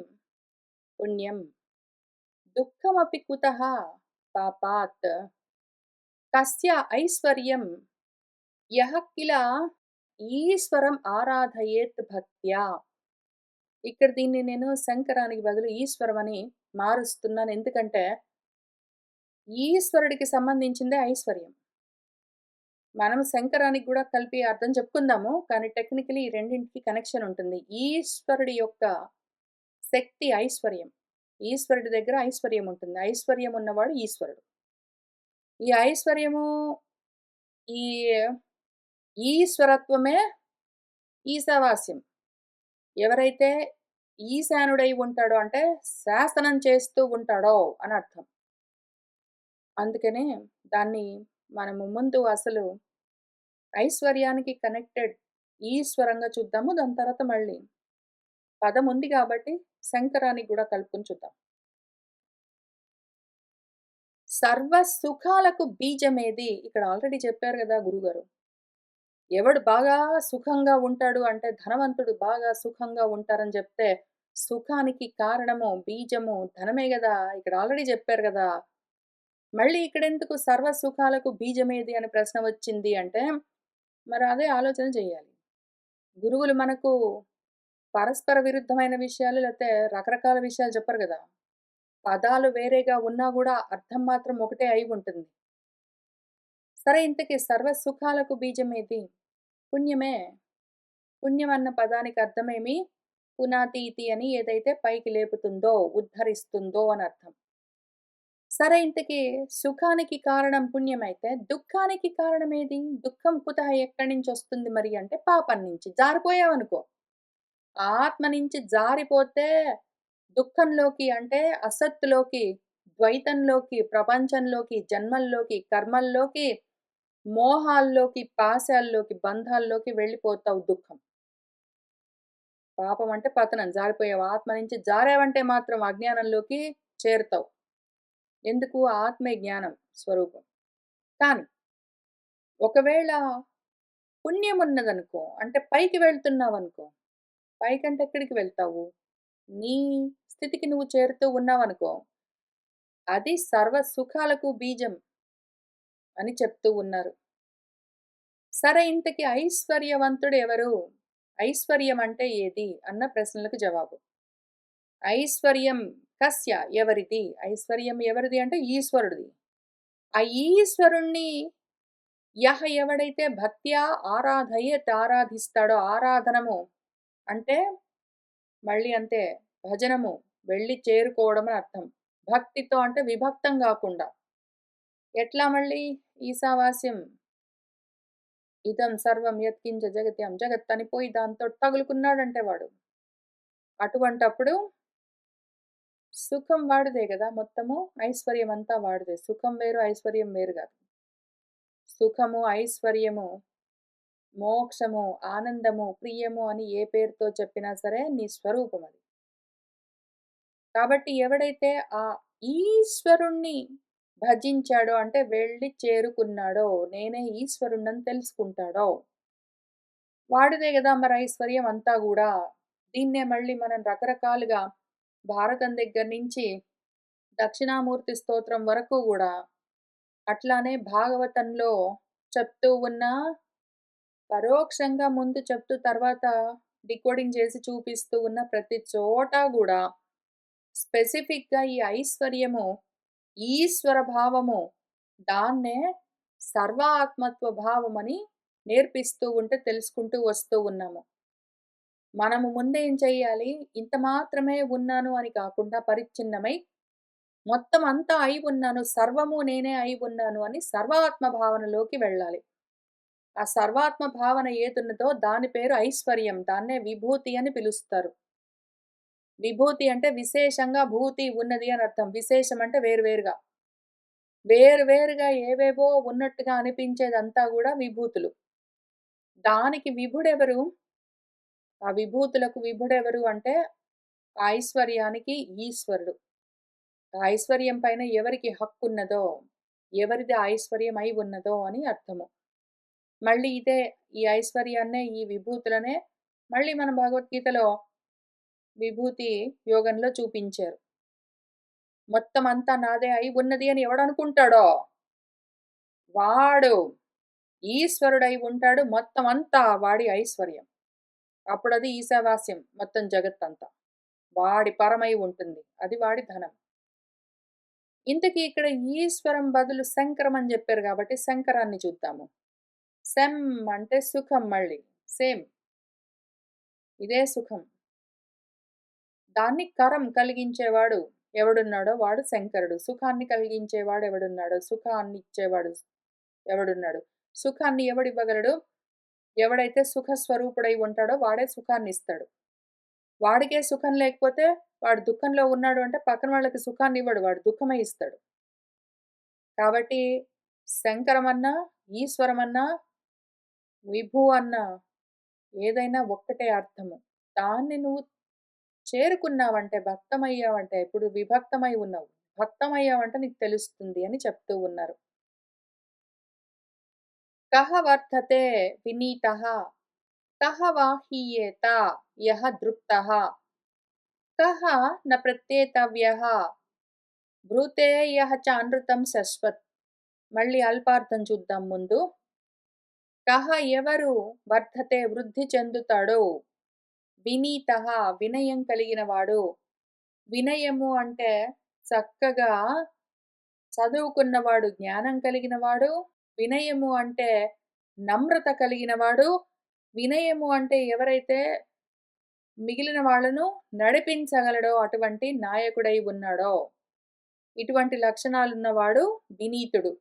పుణ్యం దుఃఖమపి కుతః పాపాత్ కస్య ఐశ్వర్యం యః కిల ఈశ్వరం ఆరాధయేత్ భక్త్యా. ఇక్కడ దీన్ని నేను శంకరానికి బదులు ఈశ్వరం అని మారుస్తున్నాను. ఎందుకంటే ఈశ్వరుడికి సంబంధించిందే ఐశ్వర్యం. మనం శంకరానికి గూడా కలిపి అర్థం చెప్పుకుందాము. కానీ టెక్నికల్లీ ఈ రెండింటికి కనెక్షన్ ఉంటుంది. ఈశ్వరుడి యొక్క శక్తి ఐశ్వర్యం. ఈశ్వరుడి దగ్గర ఐశ్వర్యం ఉంటుంది. ఐశ్వర్యం ఉన్నవాడు ఈశ్వరుడు. ఈ ఐశ్వర్యము ఈ ఈశ్వరత్వమే ఈశావాస్యం. ఎవరైతే ఈశానుడై ఉంటాడో అంటే శాసనం చేస్తూ ఉంటాడో అని అర్థం. అందుకనే దాన్ని మనము ముందు అసలు ఐశ్వర్యానికి కనెక్టెడ్ ఈశ్వరంగా చూద్దాము. దాని తర్వాత మళ్ళీ పదం ఉంది గాబట్టి శంకరానికి గూడా కలుపుకొని చూద్దాం. సర్వ సుఖాలకు బీజమేది? ఇక్కడ ఆల్రెడీ చెప్పారు గదా గురుగారు. ఎవడు బాగా సుఖంగా ఉంటాడు అంటే ధనవంతుడు బాగా సుఖంగా ఉంటారని జెప్తే, సుఖానికి కారణము, బీజము ధనమే గదా! ఇక్కడ ఆల్రెడీ జెప్పారు గదా! మళ్ళీ ఇక్కడెందుకు సర్వ సుఖాలకు బీజమేది అని ప్రశ్న వచ్చింది అంటే, మరి అదే ఆలోచన చేయాలి. గురువులు మనకు పరస్పర విరుద్ధమైన విషయాలు లేతే రకరకాల విషయాలు చెప్పరు గదా! పదాలు వేరేగా ఉన్నా గూడా అర్థం మాత్రం ఒకటే అయి ఉంటుంది. సరే ఇంతకీ సర్వ సుఖాలకు బీజమేది? పుణ్యమే. పుణ్యం అన్న పదానికి అర్థమేమి? పునాతీతి అని ఏదైతే పైకి లేపుతుందో, ఉద్ధరిస్తుందో అని అర్థం. సరే ఇంతకీ సుఖానికి కారణం పుణ్యమైతే, దుఃఖానికి కారణమేది? దుఃఖం కుతః ఎక్కడి నుంచొస్తుంది మరి అంటే పాపం నుంచి. జారిపోయావనుకో, ఆత్మ నుంచి జారిపోతే దుఃఖంలోకి అంటే అసత్తులోకి, ద్వైతంలోకి, ప్రపంచంలోకి, జన్మల్లోకి, కర్మల్లోకి, మోహాల్లోకి, పాశాల్లోకి, బంధాల్లోకి వెళ్ళిపోతావు దుఃఖం. పాపం అంటే పతనం, జారిపోయావు. ఆత్మ నుంచి జారావంటే మాత్రం అజ్ఞానంలోకి చేరుతావు. ఎందుకు? ఆత్మే జ్ఞానం స్వరూపం. కానీ ఒకవేళ పుణ్యమున్నదనుకో, అంటే పైకి వెళ్తున్నావనుకో, పైకంటే ఎక్కడికి వెళ్తావు? నీ స్థితికి నువ్వు చేరుతూ ఉన్నావనుకో, అది సర్వ సుఖాలకు బీజం అని చెప్తూ ఉన్నారు. సరే, ఇంతకీ ఐశ్వర్యవంతుడు ఎవరు? ఐశ్వర్యం అంటే ఏది? అన్న ప్రశ్నలకు జవాబు. ఐశ్వర్యం కస్య, ఎవరిది? ఐశ్వర్యం ఎవరిది అంటే ఈశ్వరుడిది. ఆ ఈశ్వరుణ్ణి ఎవడైతే భక్త్యా ఆరాధయేత్, ఆరాధిస్తాడో, ఆరాధనము అంటే మళ్ళీ అంతే, భజనము, వెళ్ళి చేరుకోవడం అని అర్థం. భక్తితో అంటే విభక్తం గాకుండా. ఎట్లా మళ్ళీ? ఈశావాస్యం ఇదం సర్వం యత్కించ జగత్యాం జగత్ అని పోయి దాంతో తగులుకున్నాడంటే వాడు. అటువంటప్పుడు సుఖం వాడిదే గదా మొత్తము. ఐశ్వర్యం అంతా వాడిదే. సుఖం వేరు, ఐశ్వర్యం వేరు గాదు. సుఖము, ఐశ్వర్యము, మోక్షము, ఆనందము, ప్రియము అని ఏ పేరుతో చెప్పినా సరే నీ స్వరూపం అది. కాబట్టి ఎవడైతే ఆ ఈశ్వరుణ్ణి భజించాడో, అంటే వెళ్ళి చేరుకున్నాడో, నేనే ఈశ్వరుణ్ణని తెలుసుకుంటాడో, వాడిదే గదా మరి ఐశ్వర్యం అంతా గూడా. దీన్నే మళ్ళీ మనం రకరకాలుగా భారతం దగ్గర నుంచి దక్షిణామూర్తి స్తోత్రం వరకు గూడా, అట్లానే భాగవతంలో చెప్తూ ఉన్న, పరోక్షంగా ముందు చెప్తూ తర్వాత డికోడింగ్ చేసి చూపిస్తూ ఉన్న ప్రతి చోట గూడా స్పెసిఫిక్‌గా ఈ ఐశ్వర్యము, ఈశ్వర భావము, దాన్నే సర్వాత్మత్వ భావమని నేర్పిస్తూ ఉంటే తెలుసుకుంటూ వస్తూ ఉన్నాము. మనము ముందేం చెయ్యాలి? ఇంత మాత్రమే ఉన్నాను అని కాకుండా పరిచ్ఛిన్నమై, మొత్తం అంతా అయి ఉన్నాను, సర్వము నేనే అయి ఉన్నాను అని సర్వాత్మ భావనలోకి వెళ్ళాలి. ఆ సర్వాత్మ భావన ఏదున్నదో దాని పేరు ఐశ్వర్యం. దాన్నే విభూతి అని పిలుస్తారు. విభూతి అంటే విశేషంగా భూతి ఉన్నది అని అర్థం. విశేషం అంటే వేరువేరుగా. వేరువేరుగా ఏవేవో ఉన్నట్టుగా అనిపించేదంతా గూడా విభూతులు. దానికి విభుడెవరు? ఆ విభూతులకు విభుడెవరు అంటే ఐశ్వర్యానికి ఈశ్వరుడు. ఆ ఐశ్వర్యం పైన ఎవరికి హక్కున్నదో, ఎవరిది ఐశ్వర్యం అయి ఉన్నదో అని అర్థము. మళ్ళీ ఇదే, ఈ ఐశ్వర్యాన్నే, ఈ విభూతులనే మళ్ళీ మన భగవద్గీతలో విభూతి యోగంలో చూపించారు. మొత్తం అంతా నాదే అయి ఉన్నది అని ఎవడనుకుంటాడో, వాడు ఈశ్వరుడై ఉంటాడు. మొత్తం అంతా వాడి ఐశ్వర్యం. అప్పుడది ఈశావాస్యం, మొత్తం జగత్తంతా. వాడి పరమై ఉంటుంది. అది వాడి ధనం. ఇంతకీ ఇక్కడ ఈశ్వరం బదులు శంకరం అని చెప్పారు కాబట్టి శంకరాన్ని చూద్దాము. శం అంటే సుఖం మళ్ళీ. సేమ్. ఇదే సుఖం. దాన్ని కరం కలిగించేవాడు ఎవడున్నాడో వాడు శంకరుడు. సుఖాన్ని కలిగించేవాడు ఎవడున్నాడో, సుఖాన్ని ఇచ్చేవాడు ఎవడున్నాడు? సుఖాన్ని ఎవడివ్వగలడు? ఎవడైతే సుఖ స్వరూపుడై ఉంటాడో వాడే సుఖాన్ని ఇస్తాడు. వాడికే సుఖం లేకపోతే, వాడు దుఃఖంలో ఉన్నాడు అంటే పక్కన వాళ్ళకి సుఖాన్ని ఇవ్వడు. వాడు దుఃఖమే ఇస్తాడు. కాబట్టి శంకరమన్నా, ఈశ్వరమన్నా, విభు అన్నా ఏదైనా ఒక్కటే అర్థము. దాన్ని నువ్వు చేరుకున్నావంటే, భక్తమయ్యావంటే, ఇప్పుడు విభక్తమై ఉన్నావు. భక్తమయ్యావంటే నీకు తెలుస్తుంది అని చెప్తూ ఉన్నారు. కః వర్తతే వినీతః, కః వా హీయేత యః దృప్తః, కః న ప్రత్యేతవ్యః, బ్రూతే యః చానృతం శశ్వత్. మళ్ళీ అల్పార్థం చూద్దాం ముందు. కః ఎవరు, వర్ధతే వృద్ధి చెందుతాడో, వినీతః వినయం కలిగినవాడు. వినయము అంటే చక్కగా చదువుకున్నవాడు, జ్ఞానం కలిగినవాడు. వినయము అంటే నమ్రత కలిగినవాడు. వినయము అంటే ఎవరైతే మిగిలిన వాళ్ళను నడిపించగలడో అటువంటి నాయకుడై ఉన్నాడో, ఇటువంటి లక్షణాలున్నవాడు వినీతుడు.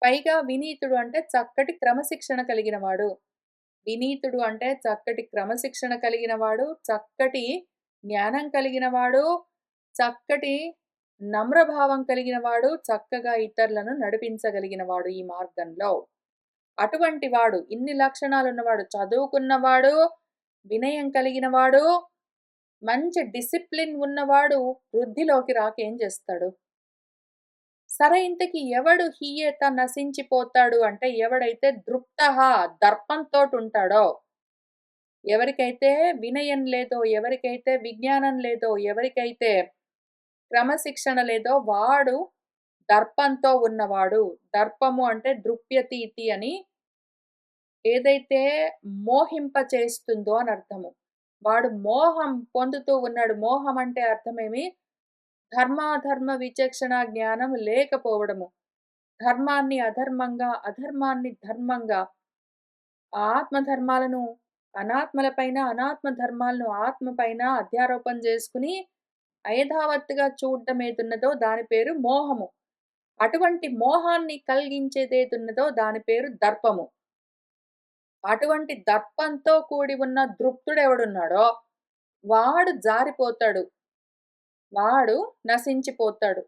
పైగా వినీతుడు అంటే చక్కటి క్రమశిక్షణ కలిగినవాడు. వినీతుడు అంటే చక్కటి క్రమశిక్షణ కలిగినవాడు, చక్కటి జ్ఞానం కలిగినవాడు, చక్కటి నమ్రభావం కలిగినవాడు, చక్కగా ఇతరులను నడిపించగలిగినవాడు ఈ మార్గంలో. అటువంటి వాడు, ఇన్ని లక్షణాలున్నవాడు, చదువుకున్నవాడు, వినయం కలిగిన వాడు, మంచి డిసిప్లిన్ ఉన్నవాడు వృద్ధిలోకి రాక ఏం చేస్తాడు? సరే ఇంతకీ ఎవడు హీయత నశించిపోతాడు అంటే ఎవడైతే దృప్తః దర్పంతోటుంటాడో, ఎవరికైతే వినయం లేదో, ఎవరికైతే విజ్ఞానం లేదో, ఎవరికైతే క్రమశిక్షణ లేదో వాడు దర్పంతో ఉన్నవాడు. దర్పము అంటే దృప్యతీతి అని ఏదైతే మోహింపచేస్తుందో అని అర్థము. వాడు మోహం పొందుతూ ఉన్నాడు. మోహం అంటే అర్థమేమి? ధర్మాధర్మ విచక్షణ జ్ఞానం లేకపోవడము. ధర్మాన్ని అధర్మంగా, అధర్మాన్ని ధర్మంగా, ఆత్మధర్మాలను అనాత్మల పైన, అనాత్మ ధర్మాలను ఆత్మ పైన అధ్యారోపణ చేసుకుని అయథావత్తుగా చూడడం ఏదున్నదో దాని పేరు మోహము. అటువంటి మోహాన్ని కలిగించేదేదున్నదో దాని పేరు దర్పము. అటువంటి దర్పంతో కూడి ఉన్న దృప్తుడెవడున్నాడో వాడు జారిపోతాడు. వాడు నశించిపోతాడు.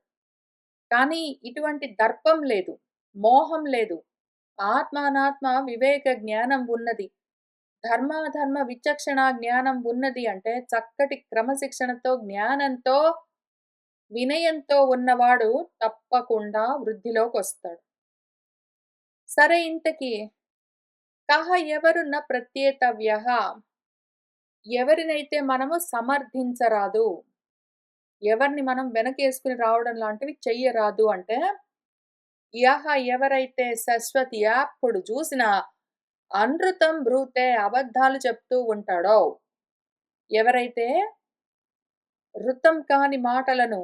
కానీ ఇటువంటి దర్పం లేదు. మోహం లేదు. ఆత్మ, అనాత్మ వివేక జ్ఞానం ఉన్నది. ధర్మాధర్మ విచక్షణ జ్ఞానం ఉన్నది అంటే చక్కటి క్రమశిక్షణతో, జ్ఞానంతో, వినయంతో ఉన్నవాడు తప్పకుండా వృద్ధిలోకొస్తాడు. సరే ఇంతకీ కహ ఎవరు న ప్రత్యేతవ్యః ఎవరినైతే మనము సమర్థించరాదు. ఎవరిని మనం వెనకేసుకొని రావడం లాంటివి చెయ్యరాదు అంటే, యహ ఎవరైతే శశ్వతి ఎప్పుడు చూసినా అనృతం బ్రూతే అబద్ధాలు చెప్తూ ఉంటాడో, ఎవరైతే ఋతం కాని మాటలను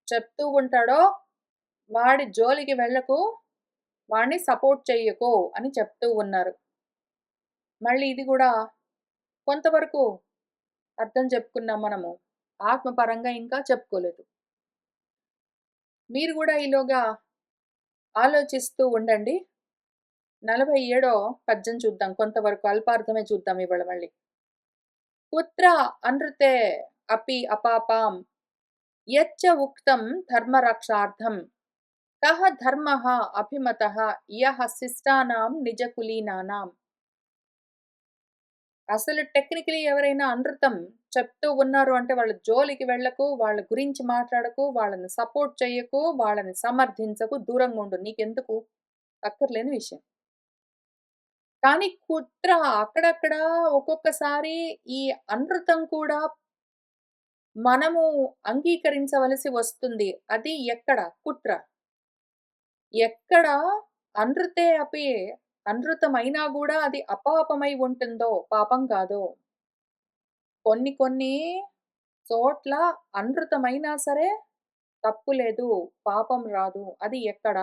చెప్తూ ఉంటాడో, వాడి జోలికి వెళ్ళకు, వాడిని సపోర్ట్ చెయ్యకు అని చెప్తూ ఉన్నారు. మళ్ళీ ఇది గూడా కొంతవరకు అర్థం చెప్పుకున్నాం మనము. ఆత్మపరంగా ఇంకా చెప్పుకోలేదు. మీరు గూడా ఈలోగా ఆలోచిస్తూ ఉండండి. 47 పద్యం చూద్దాం. కొంతవరకు అల్పార్థమే చూద్దాం ఇవాళ మళ్ళీ. కుత్ర అనృతే అపి అపాపాం యచ్చ ఉక్తం ధర్మరక్షార్థం కః ధర్మః అభిమతః యః శిష్టానాం నిజకులీనానాం. అసలు టెక్నికలీ ఎవరైనా అనృతం చెప్తూ ఉన్నారు అంటే వాళ్ళ జోలికి వెళ్ళకు, వాళ్ళ గురించి మాట్లాడకు, వాళ్ళని సపోర్ట్ చెయ్యకు, వాళ్ళని సమర్థించకు, దూరంగా ఉండు. నీకెందుకు? అక్కర్లేని విషయం. కానీ కుట్ర అక్కడక్కడ ఒక్కొక్కసారి ఈ అనృతం కూడా మనము అంగీకరించవలసి వస్తుంది. అది ఎక్కడ? కుట్ర. ఎక్కడ అనృతే అపి అనృతమైనా గూడా అది అపాపమై ఉంటుందో, పాపం కాదో. కొన్ని కొన్ని చోట్ల అనృతమైనా సరే తప్పు లేదు. పాపం రాదు. అది ఎక్కడ?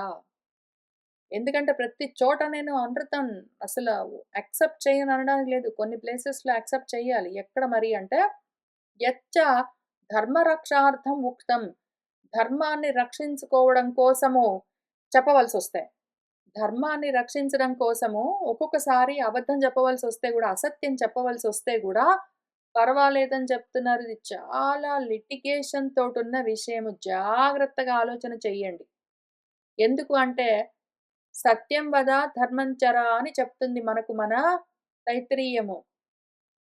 ఎందుకంటే ప్రతి చోట నేను అనృతం అసలు యాక్సెప్ట్ చేయననడానికి లేదు. కొన్ని ప్లేసెస్‌లో యాక్సెప్ట్ చేయాలి. ఎక్కడ మరి అంటే యచ్చ ధర్మరక్షార్థం ఉక్తం. ధర్మాన్ని రక్షించుకోవడం కోసము చెప్పవలసొస్తాయి. ధర్మాన్ని రక్షించడం కోసము ఒక్కొక్కసారి అబద్ధం చెప్పవలసొస్తే గూడా, అసత్యం చెప్పవలసొస్తే గూడా పర్వాలేదని చెప్తున్నారు. ఇది చాలా లిటిగేషన్ తోటున్న విషయము. జాగ్రత్తగా ఆలోచన చెయ్యండి. ఎందుకు అంటే, సత్యం వద ధర్మం చర అని చెప్తుంది మనకు మన తైత్తిరీయము.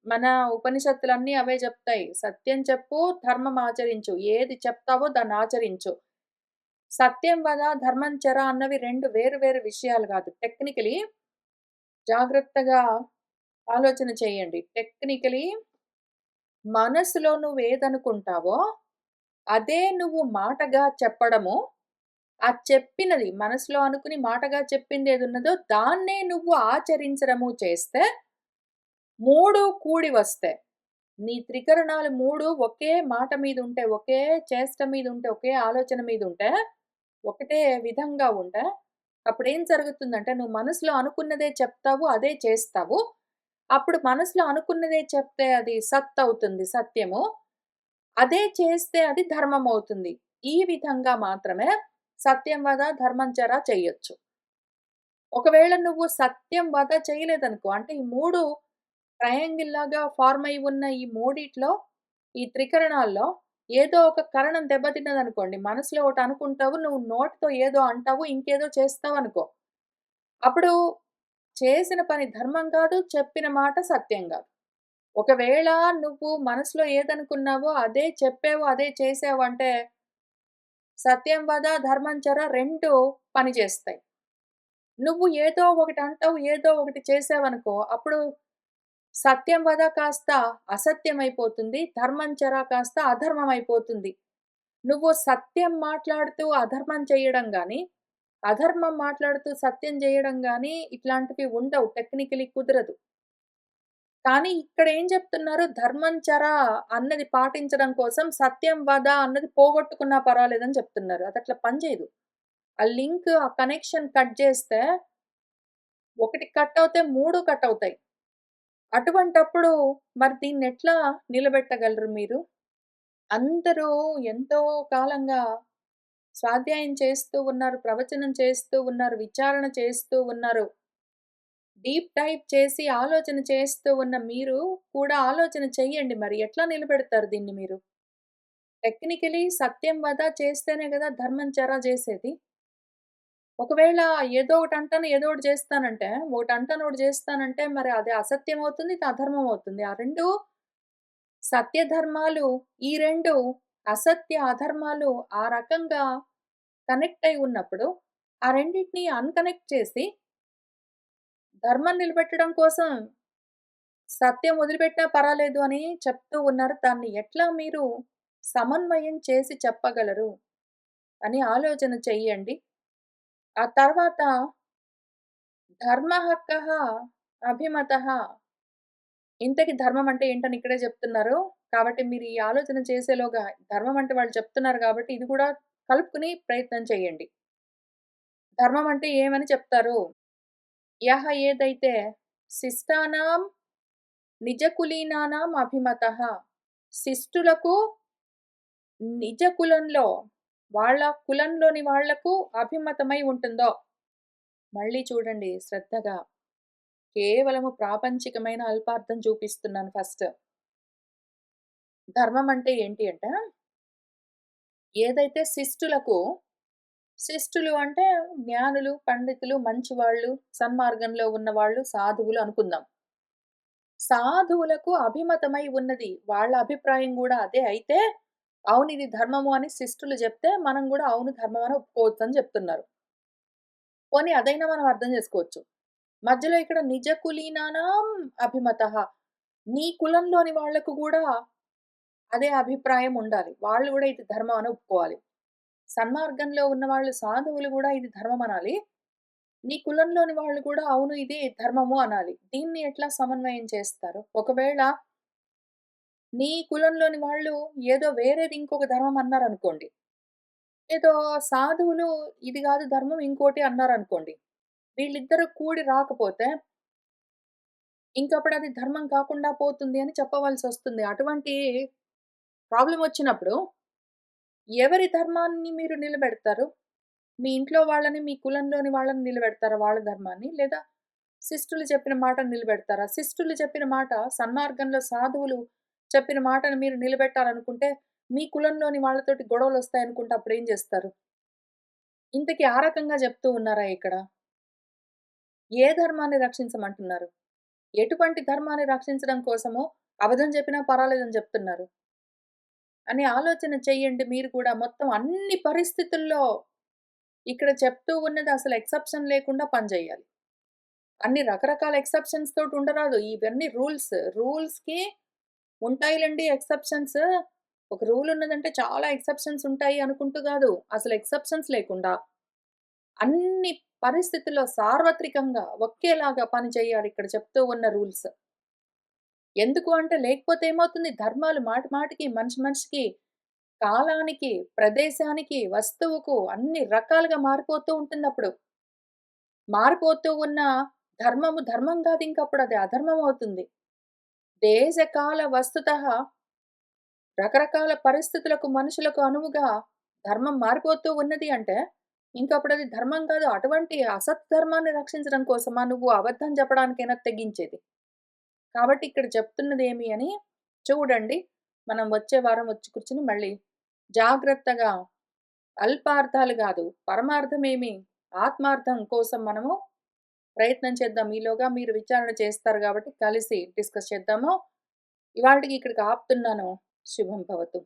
మన ఉపనిషత్తులన్నీ అవే చెప్తాయి. సత్యం చెప్పు, ధర్మం ఆచరించు. ఏది చెప్తావో దాన్ని ఆచరించు. సత్యం వద ధర్మం చర అన్నవి 2 వేరు వేరు విషయాలు గాదు. టెక్నికలీ జాగ్రత్తగా ఆలోచన చేయండి. టెక్నికలీ మనసులో నువ్వేదనుకుంటావో, అదే నువ్వు మాటగా చెప్పడము, ఆ చెప్పినది మనసులో అనుకుని మాటగా చెప్పిందేదున్నదో దాన్నే నువ్వు ఆచరించడము చేస్తే 3 కూడి వస్తాయి. నీ త్రికరణాలు 3 ఒకే మాట మీదుంటే, ఒకే చేష్ట మీదుంటే, ఒకే ఆలోచన మీదుంటే, ఒకటే విధంగా ఉంటే, అప్పుడేం జరుగుతుందంటే, నువ్వు మనసులో అనుకున్నదే చెప్తావు, అదే చేస్తావు. అప్పుడు మనసులో అనుకున్నదే చెప్తే అది సత్ అవుతుంది, సత్యము. అదే చేస్తే అది ధర్మమవుతుంది. ఈ విధంగా మాత్రమే సత్యం వద ధర్మం చర చెయ్యొచ్చు. ఒకవేళ నువ్వు సత్యం వద చేయలేదనుకో, అంటే ఈ 3 ట్రయాంగిల్ లాగా ఫార్మ్ అయి ఉన్న ఈ మూడిట్లో, ఈ త్రికరణాల్లో ఏదో ఒక కరణం దెబ్బతిన్నదనుకోండి. మనసులో ఒకటనుకుంటావు, నువ్వు నోటితో ఏదో అంటావు, ఇంకేదో చేస్తావనుకో. అప్పుడు చేసిన పని ధర్మం కాదు, చెప్పిన మాట సత్యం గాదు. ఒకవేళ నువ్వు మనసులో ఏదనుకున్నావో అదే చెప్పావు, అదే చేసావు అంటే సత్యం వద, ధర్మం చెర 2 పనిచేస్తాయి. నువ్వు ఏదో ఒకటి అంటావు, ఏదో ఒకటి చేసావనుకో, అప్పుడు సత్యం వద కాస్త అసత్యమైపోతుంది. ధర్మం చెర కాస్త అధర్మమైపోతుంది. నువ్వు సత్యం మాట్లాడుతూ అధర్మం చేయడం గాని, అధర్మం మాట్లాడుతూ సత్యం జేయడం గాని ఇట్లాంటివి ఉండవు. టెక్నికల్లీ కుదరదు. కానీ ఇక్కడేం చెప్తున్నారు, ధర్మం చర అన్నది పాటించడం కోసం సత్యం వద అన్నది పోగొట్టుకున్నా పర్వాలేదని చెప్తున్నారు. అదట్లా పనిచేయదు. ఆ లింక్, ఆ కనెక్షన్ కట్ జేస్తే, ఒకటి కట్ అవుతే 3 కట్ అవుతాయి. అటువంటప్పుడు మరి దీన్నెట్లా నిలబెట్టగలరు మీరు? అందరూ ఎంతో కాలంగా స్వాధ్యాయం చేస్తూ ఉన్నారు, ప్రవచనం చేస్తూ ఉన్నారు, విచారణ చేస్తూ ఉన్నారు. డీప్ డైవ్ చేసి ఆలోచన చేస్తూ ఉన్న మీరు కూడా ఆలోచన చెయ్యండి మరి. ఎట్లా నిలబెడతారు దీన్ని మీరు? టెక్నికలీ సత్యం వద చేస్తేనే గదా ధర్మం చెర జేసేది. ఒకవేళ ఏదో ఒకటి అంటాను, ఏదో ఒకటి చేస్తానంటే, ఒకటి అంటాను, ఒకటి చేస్తానంటే మరి అది అసత్యం అవుతుంది, ఇది అధర్మం అవుతుంది. ఆ 2 సత్య ధర్మాలు, ఈ 2 అసత్య అధర్మాలు ఆ రకంగా కనెక్ట్ అయి ఉన్నప్పుడు, ఆ రెండిటిని అన్‌కనెక్ట్ చేసి ధర్మం నిలబెట్టడం కోసం సత్యం వదిలిపెట్టినా పర్వాలేదు అని చెప్తూ ఉన్నారు. దాన్ని ఎట్లా మీరు సమన్వయం చేసి చెప్పగలరు అని ఆలోచన చెయ్యండి. ఆ తర్వాత ధర్మః కః అభిమతః. ఇంతకి ధర్మం అంటే ఏంటని ఇక్కడే చెప్తున్నారు. కాబట్టి మీరు ఈ ఆలోచన చేసేలోగా ధర్మం అంటే వాళ్ళు చెప్తున్నారు కాబట్టి ఇది కూడా కలుపుకుని ప్రయత్నం చేయండి. ధర్మం అంటే ఏమని చెప్తారు? యహ ఏదైతే శిష్టానాం నిజ కులీనానాం అభిమతః. శిష్టులకు నిజ కులంలో వాళ్ళ కులంలోని వాళ్లకు అభిమతమై ఉంటుందో. మళ్ళీ చూడండి శ్రద్ధగా. కేవలము ప్రాపంచికమైన అల్పార్థం చూపిస్తున్నాను ఫస్ట్. ధర్మం అంటే ఏంటి అంటే, ఏదైతే శిష్టులకు, శిష్టులు అంటే జ్ఞానులు, పండితులు, మంచివాళ్ళు, సన్మార్గంలో ఉన్నవాళ్ళు, సాధువులు అనుకుందాం. సాధువులకు అభిమతమై ఉన్నది. వాళ్ళ అభిప్రాయం గూడా అదే అయితే, అవును ఇది ధర్మము అని శిష్టులు జెప్తే, మనం గూడా అవును ధర్మం అని ఒప్పుకోవచ్చని జెప్తున్నారు. పోనీ అదైనా మనం అర్థం జేసుకోవచ్చు. మధ్యలో ఇక్కడ నిజ కులీనానాం అభిమతః. నీ కులంలోని వాళ్ళకు గూడా అదే అభిప్రాయం ఉండాలి. వాళ్ళు గూడా ఇది ధర్మం అని ఒప్పుకోవాలి. సన్మార్గంలో ఉన్నవాళ్ళు సాధువులు గూడా ఇది ధర్మం అనాలి. నీ కులంలోని వాళ్ళు కూడా అవును ఇది ధర్మము అనాలి. దీన్ని ఎట్లా సమన్వయం చేస్తారు? ఒకవేళ నీ కులంలోని వాళ్ళు ఏదో వేరేది ఇంకొక ధర్మం అన్నారనుకోండి. ఏదో సాధువులు ఇది గాదు ధర్మం ఇంకోటి అన్నారనుకోండి. వీళ్ళిద్దరూ కూడి రాకపోతే ఇంకప్పుడు అది ధర్మం కాకుండా పోతుంది అని చెప్పవలసొస్తుంది. అటువంటి ప్రాబ్లమ్ వచ్చినప్పుడు ఎవరి ధర్మాన్ని మీరు నిలబెడతారు? మీ ఇంట్లో వాళ్ళని, మీ కులంలోని వాళ్ళని నిలబెడతారా వాళ్ళ ధర్మాన్ని? లేదా శిష్టులు చెప్పిన మాటను నిలబెడతారా? శిష్టులు చెప్పిన మాట సన్మార్గంలో సాధువులు చెప్పిన మాటను మీరు నిలబెట్టాలనుకుంటే, మీ కులంలోని వాళ్ళతోటి గొడవలొస్తాయనుకుంటే అప్పుడేం జేస్తారు? ఇంతకీ ఆ రకంగా జెప్తూ ఉన్నారా ఇక్కడ? ఏ ధర్మాన్ని రక్షించమంటున్నారు? ఎటువంటి ధర్మాన్ని రక్షించడం కోసమో అబద్ధం చెప్పినా పర్వాలేదని జెప్తున్నారు? అని ఆలోచన చెయ్యండి మీరు కూడా. మొత్తం అన్ని పరిస్థితుల్లో ఇక్కడ చెప్తూ ఉన్నది అసలు ఎక్సెప్షన్ లేకుండా పనిజేయాలి. అన్ని రకరకాల ఎక్సెప్షన్స్ తోటి ఉండరాదు. ఇవన్నీ రూల్స్. రూల్స్‌కి ఉంటాయిలెండి ఎక్సెప్షన్స్. ఒక రూల్ ఉన్నదంటే చాలా ఎక్సెప్షన్స్ ఉంటాయి అనుకుంటూ గాదు. అసలు ఎక్సెప్షన్స్ లేకుండా అన్ని పరిస్థితుల్లో సార్వత్రికంగా ఒకేలాగా పని చేయాలి ఇక్కడ చెప్తూ ఉన్న రూల్స్. ఎందుకు అంటే లేకపోతే ఏమవుతుంది ధర్మాలు మాటి మాటికి, మనిషి మనిషికి, కాలానికి, ప్రదేశానికి, వస్తువుకు అన్ని రకాలుగా మారిపోతూ ఉంటుందప్పుడు. మారిపోతూ ఉన్న ధర్మము ధర్మం కాదింకప్పుడు అది అధర్మం అవుతుంది. దేశ కాల వస్తుతః రకరకాల పరిస్థితులకు, మనుషులకు అనువుగా ధర్మం మారిపోతూ ఉన్నది అంటే, ఇంకప్పుడది ధర్మం కాదు. అటువంటి అసత్ ధర్మాన్ని రక్షించడం కోసమా నువ్వు అబద్ధం చెప్పడానికైనా తెగించేది. కాబట్టి ఇక్కడ చెప్తున్నదేమి అని చూడండి. మనం వచ్చే వారం వచ్చి కూర్చొని మళ్ళీ జాగ్రత్తగా అల్పార్థాలు గాదు, పరమార్థమేమి ఆత్మార్థం కోసం మనము ప్రయత్నం చేద్దాం. ఈలోగా మీరు విచారణ చేస్తారు గాబట్టి కలిసి డిస్కస్ చేద్దాము. ఇవాల్టికి ఇక్కడికి ఆపుతున్నాను. శుభం భవతు.